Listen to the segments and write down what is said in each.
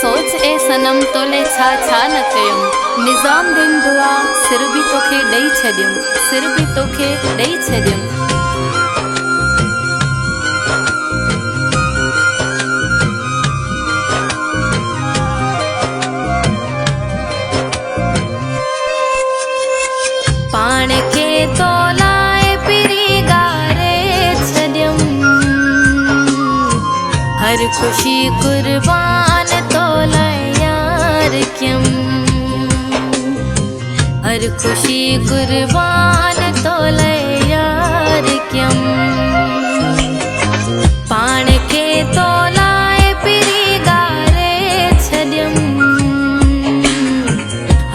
सोच ए सनम तोले छा छा न कयुम। निज़ाम दिन दुआ सिर भी तोखे ॾेई छॾियुम, सिर भी तोखे ॾेई छॾियुम। पाण खे तो लाए पिरी गारे छॾियुम, हर खुशी कुर्बान तो लाए यार क्यम, हर खुशी कुर्बान तो लाए यार क्यम। पाण खे तो लाए पिरी गारे छॾियुम,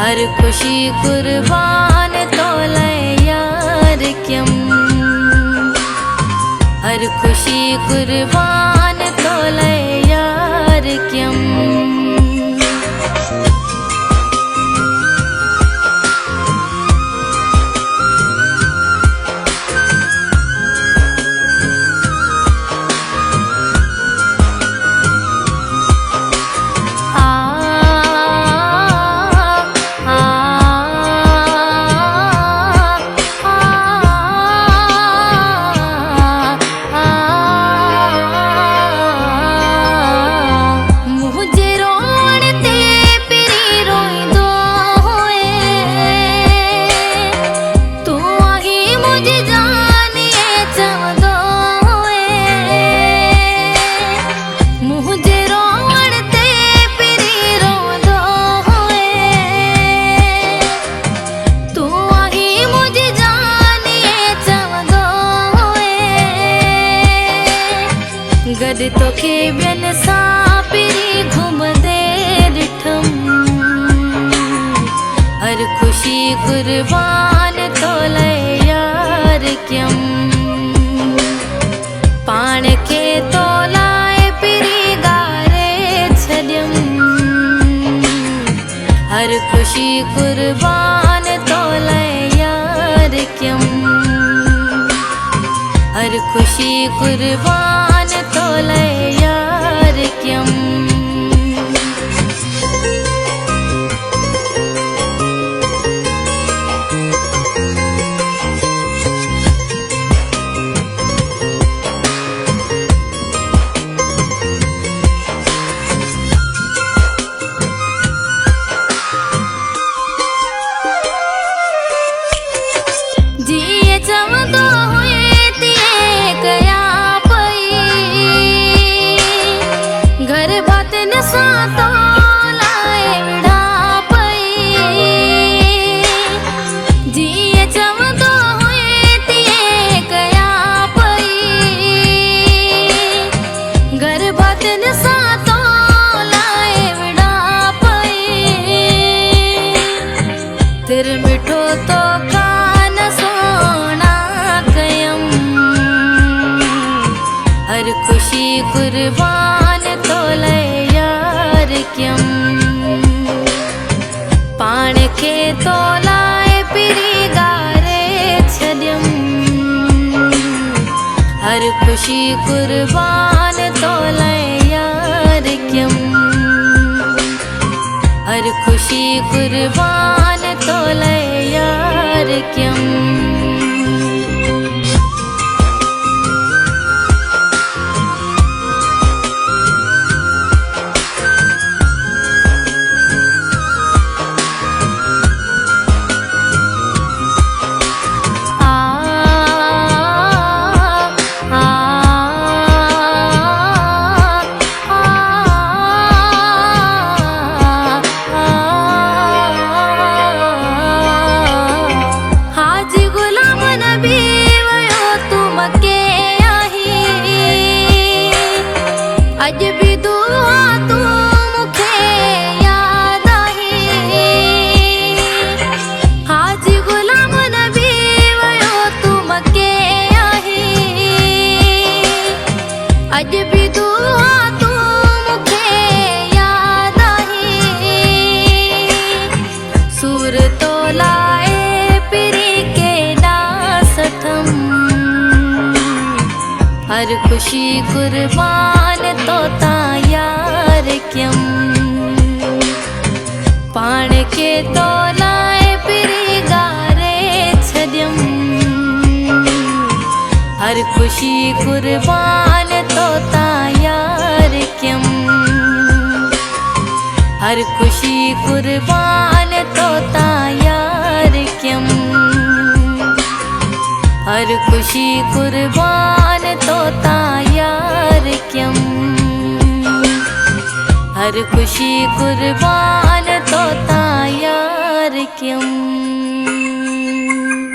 हर खुशी कुर्बान तो लाए यार क्यम, हर खुशी कुर्बान तो लाए यार क्यम। गॾु तोखे ॿियनि सां पिरी घुमंदे ॾिठम, हर खुशी कुर्बान तो लाए यार क्यम। पाण खे तो लाए पिरी गारे छॾियुम, हर खुशी कुर्बान तो लाए यार क्यम, हर खुशी कुर्बान तो लाए यार क्यम। जिए चवंदो हुए तिए कया घर बातन सां तो लाए विढ़ा पई, जिए चवंदो हुए तिए कया पई, घर बातन सां तो लाए विढ़ा पई। तिर मिठो तो कान सोना कयम, हर खुशी कुर्बान तो लाए यार क्यम। पाण खे तो लाए पिरी गारे छॾियुम, हर खुशी कुर्बान तो लाए यार क्यम, हर खुशी कुर्बान तो लाए यार क्यम। अज भी दुआ तू मुखे याद आई, हाजी गुलाम नबी वयो तू मके आई। अज भी दुआ तू मुखे याद आई, सूर तो लाए पिरी के डासठम, हर खुशी कुर्बान तो ता यार क्यम। पाण के तोलाए पिरी गारे छड्यम हर खुशी कुर्बान तोता यार क्यम हर खुशी कुर्बान तोता यार क्यम हर खुशी कुर्बान तोता यार क्यम हर खुशी कुर्बान तोता यार क्यम।